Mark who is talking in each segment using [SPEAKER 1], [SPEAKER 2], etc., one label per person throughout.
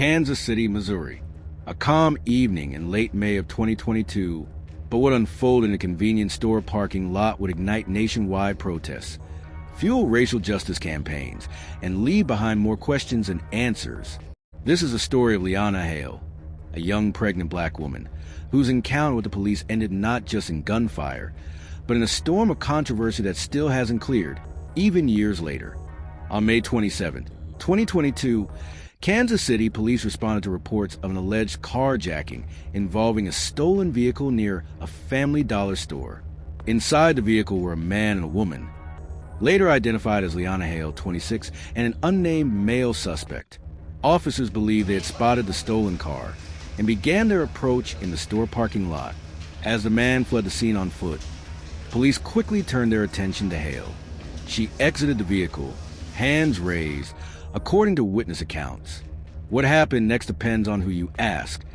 [SPEAKER 1] Kansas City, Missouri. A calm evening in late May of 2022, but what unfolded in a convenience store parking lot would ignite nationwide protests, fuel racial justice campaigns, and leave behind more questions than answers. This is a story of Leonna Hale, a young pregnant black woman whose encounter with the police ended not just in gunfire, but in a storm of controversy that still hasn't cleared, even years later. On May 27, 2022, Kansas City police responded to reports of an alleged carjacking involving a stolen vehicle near a Family Dollar store. Inside the vehicle were a man and a woman, later identified as Leonna Hale, 26, and an unnamed male suspect. Officers believed they had spotted the stolen car and began their approach in the store parking lot. As the man fled the scene on foot, police quickly turned their attention to Hale. She exited the vehicle, hands raised, according to witness accounts. What happened next depends on who you ask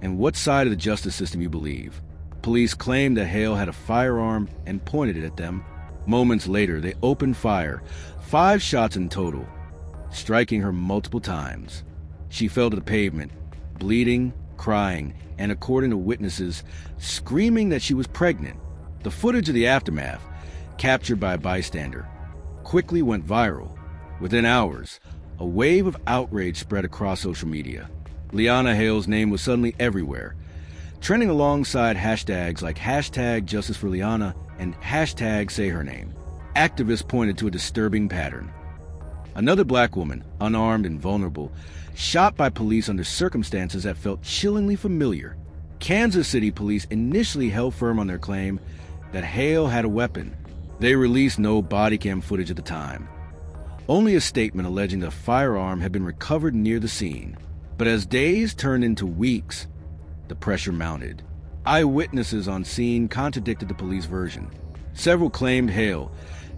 [SPEAKER 1] and what side of the justice system you believe. Police claimed that Hale had a firearm and pointed it at them. Moments later, they opened fire, 5 shots in total, striking her multiple times. She fell to the pavement, bleeding, crying, and according to witnesses, screaming that she was pregnant. The footage of the aftermath, captured by a bystander, quickly went viral. Within hours, a wave of outrage spread across social media. Leonna Hale's name was suddenly everywhere, trending alongside hashtags like #JusticeForLeonna and #SayHerName. Activists pointed to a disturbing pattern. Another black woman, unarmed and vulnerable, shot by police under circumstances that felt chillingly familiar. Kansas City police initially held firm on their claim that Hale had a weapon. They released no bodycam footage at the time, only a statement alleging that a firearm had been recovered near the scene. But as days turned into weeks, the pressure mounted. Eyewitnesses on scene contradicted the police version. Several claimed Hale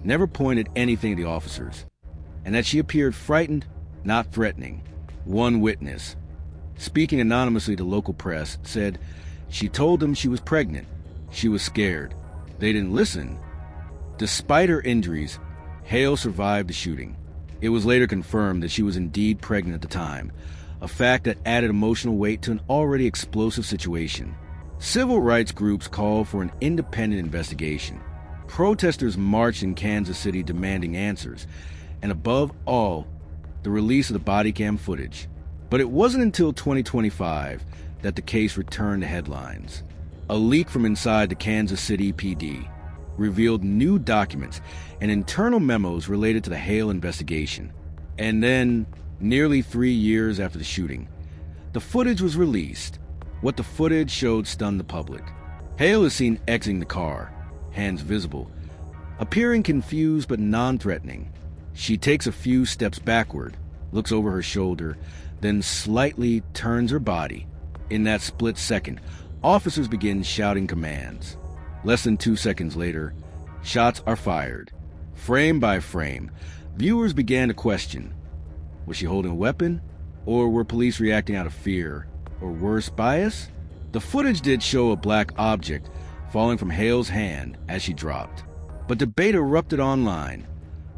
[SPEAKER 1] never pointed anything at the officers, and that she appeared frightened, not threatening. One witness, speaking anonymously to local press, said she told them she was pregnant. She was scared. They didn't listen. Despite her injuries, Hale survived the shooting. It was later confirmed that she was indeed pregnant at the time, a fact that added emotional weight to an already explosive situation. Civil rights groups called for an independent investigation. Protesters marched in Kansas City demanding answers, and above all, the release of the bodycam footage. But it wasn't until 2025 that the case returned to headlines. A leak from inside the Kansas City PD revealed new documents and internal memos related to the Hale investigation. And then, nearly 3 years after the shooting, the footage was released. What the footage showed stunned the public. Hale is seen exiting the car, hands visible, appearing confused but non-threatening. She takes a few steps backward, looks over her shoulder, then slightly turns her body. In that split second, officers begin shouting commands. Less than 2 seconds later, shots are fired. Frame by frame, viewers began to question, was she holding a weapon? Or were police reacting out of fear? Or worse, bias? The footage did show a black object falling from Hale's hand as she dropped. But debate erupted online.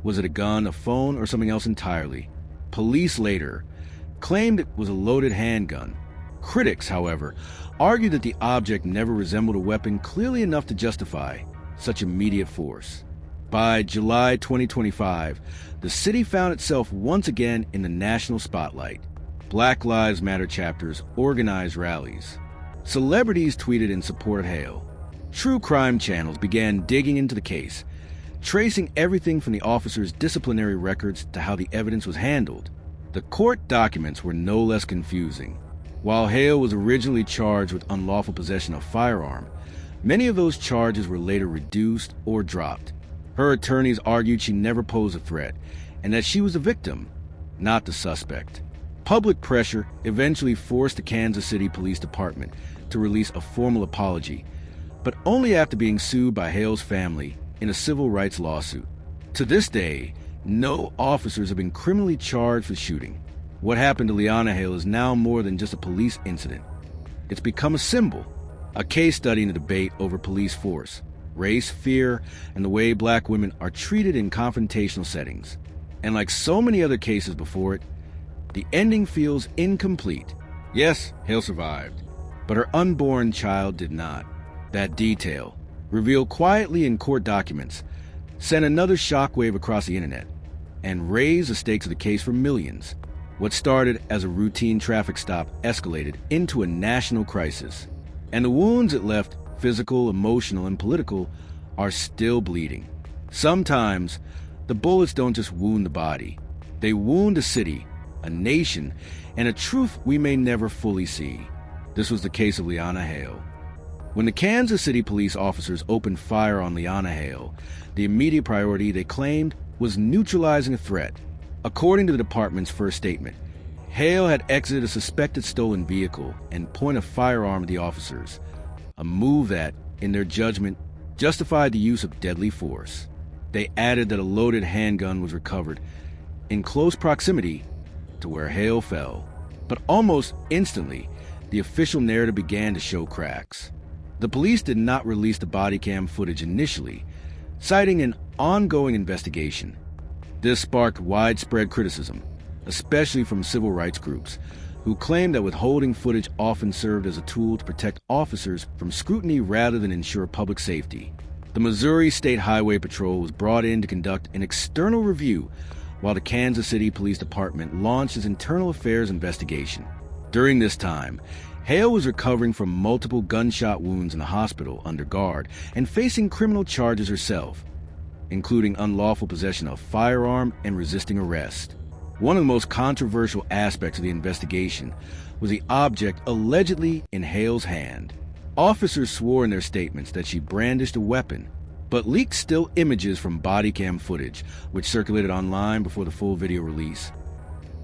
[SPEAKER 1] Was it a gun, a phone, or something else entirely? Police later claimed it was a loaded handgun. Critics, however, argued that the object never resembled a weapon clearly enough to justify such immediate force. By July 2025, the city found itself once again in the national spotlight. Black Lives Matter chapters organized rallies. Celebrities tweeted in support of Hale. True crime channels began digging into the case, tracing everything from the officers' disciplinary records to how the evidence was handled. The court documents were no less confusing. While Hale was originally charged with unlawful possession of a firearm, many of those charges were later reduced or dropped. Her attorneys argued she never posed a threat and that she was the victim, not the suspect. Public pressure eventually forced the Kansas City Police Department to release a formal apology, but only after being sued by Hale's family in a civil rights lawsuit. To this day, no officers have been criminally charged for shooting. What happened to Leonna Hale is now more than just a police incident. It's become a symbol, a case study in the debate over police force, race, fear, and the way black women are treated in confrontational settings. And like so many other cases before it, The ending feels incomplete. Yes, Hale survived, but her unborn child did not. That detail, revealed quietly in court documents, sent another shockwave across the internet and raised the stakes of the case for millions. What started as a routine traffic stop escalated into a national crisis. And the wounds it left, physical, emotional, and political, are still bleeding. Sometimes, the bullets don't just wound the body. They wound a city, a nation, and a truth we may never fully see. This was the case of Leonna Hale. When the Kansas City police officers opened fire on Leonna Hale, the immediate priority, they claimed, was neutralizing a threat. According to the department's first statement, Hale had exited a suspected stolen vehicle and pointed a firearm at the officers, a move that, in their judgment, justified the use of deadly force. They added that a loaded handgun was recovered in close proximity to where Hale fell. But almost instantly, the official narrative began to show cracks. The police did not release the Bodycam footage initially, citing an ongoing investigation. This sparked widespread criticism, especially from civil rights groups, who claimed that withholding footage often served as a tool to protect officers from scrutiny rather than ensure public safety. The Missouri State Highway Patrol was brought in to conduct an external review, while the Kansas City Police Department launched its internal affairs investigation. During this time, Hale was recovering from multiple gunshot wounds in the hospital under guard and facing criminal charges herself, including unlawful possession of a firearm and resisting arrest. One of the most controversial aspects of the investigation was the object allegedly in Hale's hand. Officers swore in their statements that she brandished a weapon, but leaked still images from Bodycam footage, which circulated online before the full video release,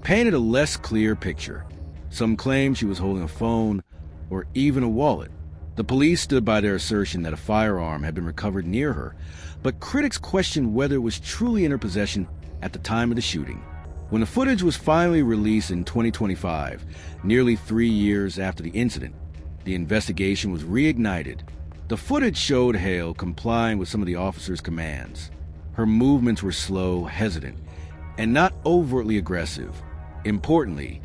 [SPEAKER 1] painted a less clear picture. Some claimed she was holding a phone or even a wallet. The police stood by their assertion that a firearm had been recovered near her, but critics questioned whether it was truly in her possession at the time of the shooting. When the footage was finally released in 2025, nearly 3 years after the incident, the investigation was reignited. The footage showed Hale complying with some of the officers' commands. Her movements were slow, hesitant, and not overtly aggressive. Importantly,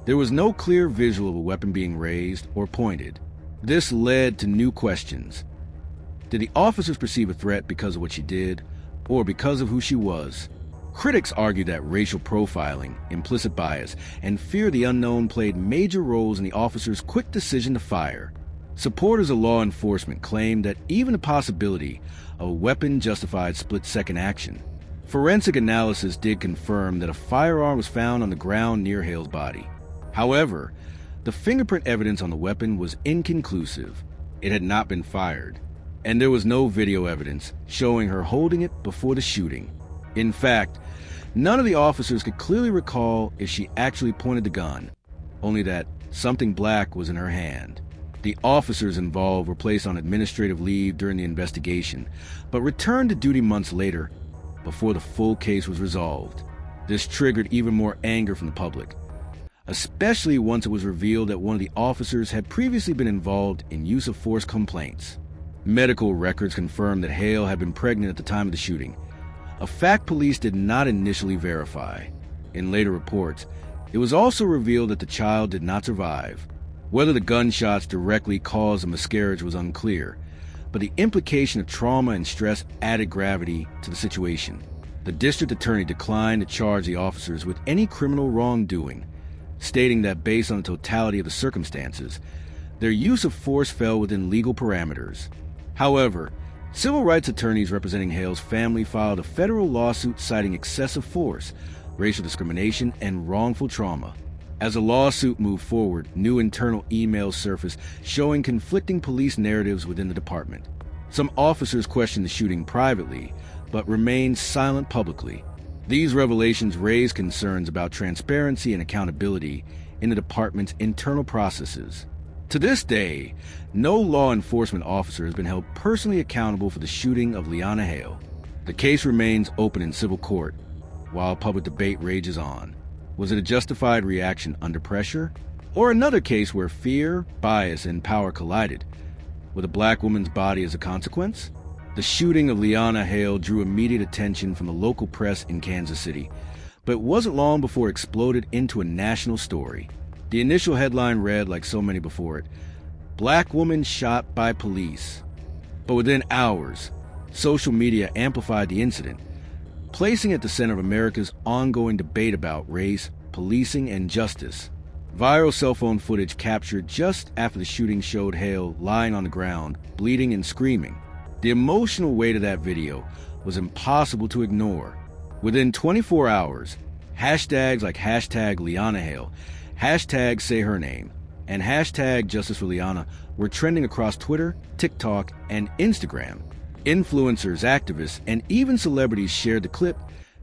[SPEAKER 1] there was no clear visual of a weapon being raised or pointed. This led to new questions. Did the officers perceive a threat because of what she did, or because of who she was? Critics argue that racial profiling, implicit bias, and fear of the unknown played major roles in the officers' quick decision to fire. Supporters of law enforcement claimed that even the possibility of a weapon justified split-second action. Forensic analysis did confirm that a firearm was found on the ground near Hale's body. However, the fingerprint evidence on the weapon was inconclusive. It had not been fired, and there was no video evidence showing her holding it before the shooting. In fact, none of the officers could clearly recall if she actually pointed the gun, only that something black was in her hand. The officers involved were placed on administrative leave during the investigation, but returned to duty months later before the full case was resolved. This triggered even more anger from the public, especially once it was revealed that one of the officers had previously been involved in use of force complaints. Medical records confirmed that Hale had been pregnant at the time of the shooting, a fact police did not initially verify. In later reports, it was also revealed that the child did not survive. Whether the gunshots directly caused a miscarriage was unclear, but the implication of trauma and stress added gravity to the situation. The district attorney declined to charge the officers with any criminal wrongdoing, stating that based on the totality of the circumstances, their use of force fell within legal parameters. However, civil rights attorneys representing Hale's family filed a federal lawsuit citing excessive force, racial discrimination, and wrongful trauma. As the lawsuit moved forward, new internal emails surfaced showing conflicting police narratives within the department. Some officers questioned the shooting privately, but remained silent publicly. These revelations raised concerns about transparency and accountability in the department's internal processes. To this day, no law enforcement officer has been held personally accountable for the shooting of Leonna Hale. The case remains open in civil court, while public debate rages on. Was it a justified reaction under pressure, or another case where fear, bias, and power collided, with a black woman's body as a consequence? The shooting of Leonna Hale drew immediate attention from the local press in Kansas City, But it wasn't long before it exploded into a national story. The initial headline read, like so many before it, "Black woman shot by police." But within hours, social media amplified the incident, placing it at the center of America's ongoing debate about race, policing, and justice. Viral cell phone footage captured just after the shooting showed Hale lying on the ground, bleeding and screaming. The emotional weight of that video was impossible to ignore. Within 24 hours, hashtags like hashtag Leonna Hale, hashtag say her name, and hashtag Justice for Leonna were trending across Twitter, TikTok, and Instagram. Influencers, activists, and even celebrities shared the clip,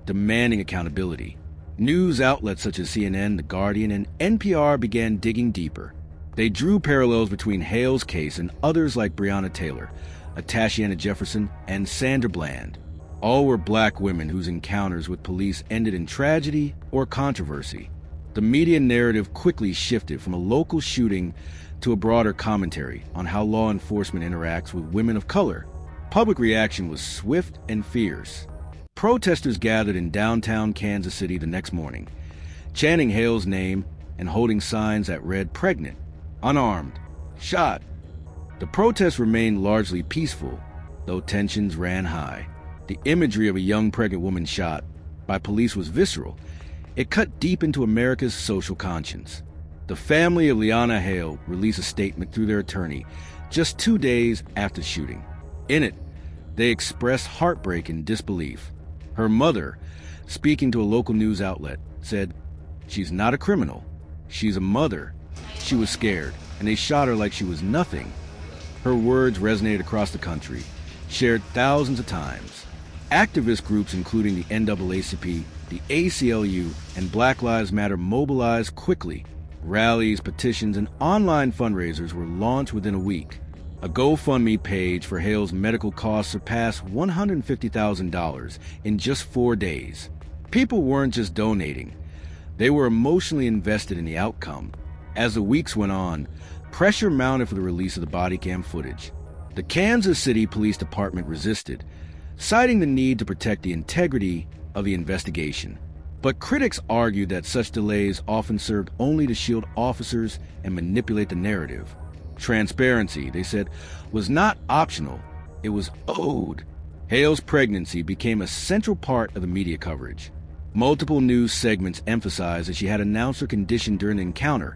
[SPEAKER 1] demanding accountability. News outlets such as CNN, The Guardian, and NPR began digging deeper. They drew parallels between Hale's case and others like Breonna Taylor, Atashiana Jefferson, and Sandra Bland. All were black women whose encounters with police ended in tragedy or controversy. The media narrative quickly shifted from a local shooting to a broader commentary on how law enforcement interacts with women of color. Public reaction was swift and fierce. Protesters gathered in downtown Kansas City the next morning, chanting Hale's name and holding signs that read "pregnant," "unarmed," "shot." The protests remained largely peaceful, though tensions ran high. The imagery of a young pregnant woman shot by police was visceral. It cut deep into America's social conscience. The family of Leonna Hale released a statement through their attorney just 2 days after the shooting. In it, they expressed heartbreak and disbelief. Her mother, speaking to a local news outlet, said, "She's not a criminal. She's a mother. She was scared, and they shot her like she was nothing." Her words resonated across the country, shared thousands of times. Activist groups including the NAACP, the ACLU, and Black Lives Matter mobilized quickly. Rallies, petitions, and online fundraisers were launched within a week. A GoFundMe page for Hale's medical costs surpassed $150,000 in just 4 days. People weren't just donating. They were emotionally invested in the outcome. As the weeks went on, pressure mounted for the release of the Bodycam footage. The Kansas City Police Department resisted, citing the need to protect the integrity of the investigation. But critics argued that such delays often served only to shield officers and manipulate the narrative. Transparency, they said, was not optional, it was owed. Hale's pregnancy became a central part of the media coverage. Multiple news segments emphasized that she had announced her condition during the encounter,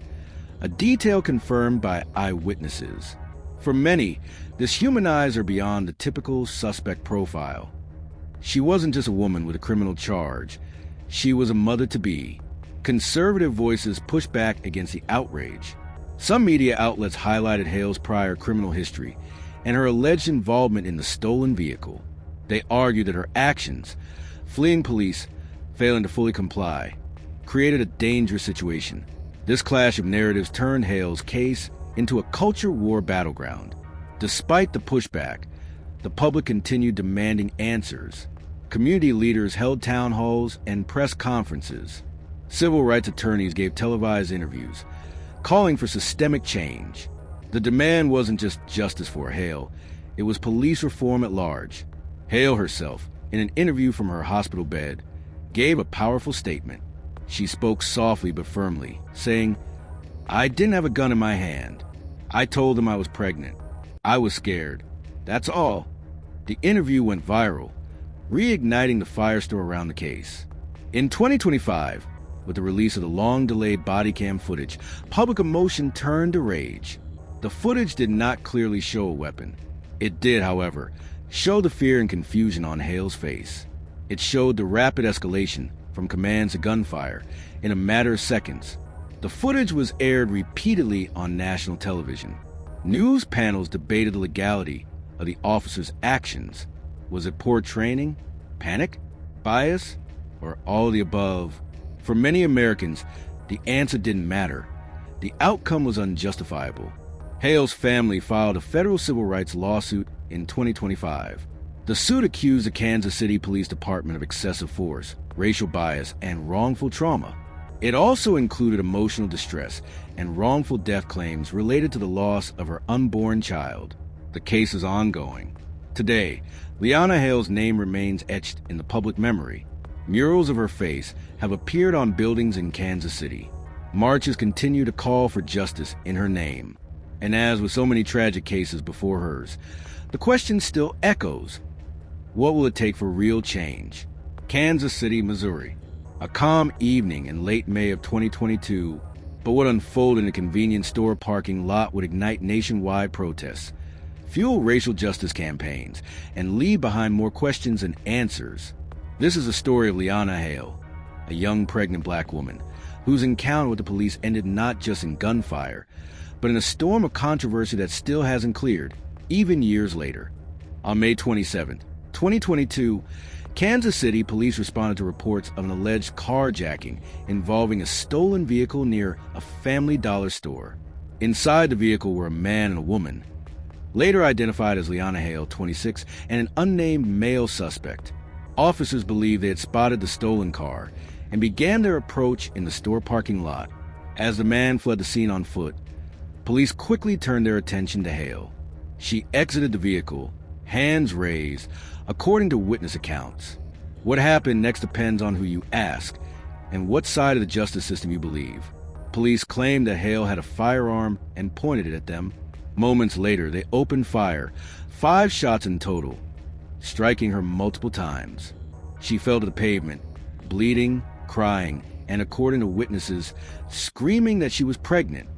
[SPEAKER 1] a detail confirmed by eyewitnesses. For many, this humanized her beyond the typical suspect profile. She wasn't just a woman with a criminal charge. She was a mother-to-be. Conservative voices pushed back against the outrage. Some media outlets highlighted Hale's prior criminal history and her alleged involvement in the stolen vehicle. They argued that her actions, fleeing police, failing to fully comply, created a dangerous situation. This clash of narratives turned Hale's case into a culture war battleground. Despite the pushback, the public continued demanding answers. Community leaders held town halls and press conferences. Civil rights attorneys gave televised interviews, calling for systemic change. The demand wasn't just justice for Hale, it was police reform at large. Hale herself, in an interview from her hospital bed, gave a powerful statement. She spoke softly but firmly, saying, "I didn't have a gun in my hand. I told them I was pregnant. I was scared. That's all." The interview went viral, reigniting the firestorm around the case. In 2025, with the release of the long-delayed Bodycam footage, public emotion turned to rage. The footage did not clearly show a weapon. It did, however, show the fear and confusion on Hale's face. It showed the rapid escalation from commands to gunfire in a matter of seconds. The footage was aired repeatedly on national television. News panels debated the legality of the officer's actions. Was it poor training, panic, bias, or all of the above? For many Americans, the answer didn't matter. The outcome was unjustifiable. Hale's family filed a federal civil rights lawsuit in 2025. The suit accused the Kansas City Police Department of excessive force, racial bias, and wrongful trauma. It also included emotional distress and wrongful death claims related to the loss of her unborn child. The case is ongoing. Today, Leonna Hale's name remains etched in the public memory. Murals of her face have appeared on buildings in Kansas City. Marches continue to call for justice in her name. And as with so many tragic cases before hers, the question still echoes. What will it take for real change? Kansas City, Missouri. A calm evening in late May of 2022, but what unfolded in a convenience store parking lot would ignite nationwide protests, fuel racial justice campaigns, and leave behind more questions than answers. This is a story of Leonna Hale, a young pregnant black woman whose encounter with the police ended not just in gunfire, but in a storm of controversy that still hasn't cleared, even years later. On May 27, 2022, Kansas City police responded to reports of an alleged carjacking involving a stolen vehicle near a Family Dollar store. Inside the vehicle were a man and a woman, later identified as Leonna Hale, 26, and an unnamed male suspect. Officers believed they had spotted the stolen car and began their approach in the store parking lot. As the man fled the scene on foot, police quickly turned their attention to Hale. She exited the vehicle, hands raised, according to witness accounts. What happened next depends on who you ask and what side of the justice system you believe. Police claimed that Hale had a firearm and pointed it at them. Moments later, they opened fire, 5 shots in total, striking her multiple times. She fell to the pavement, bleeding, crying, and according to witnesses, screaming that she was pregnant.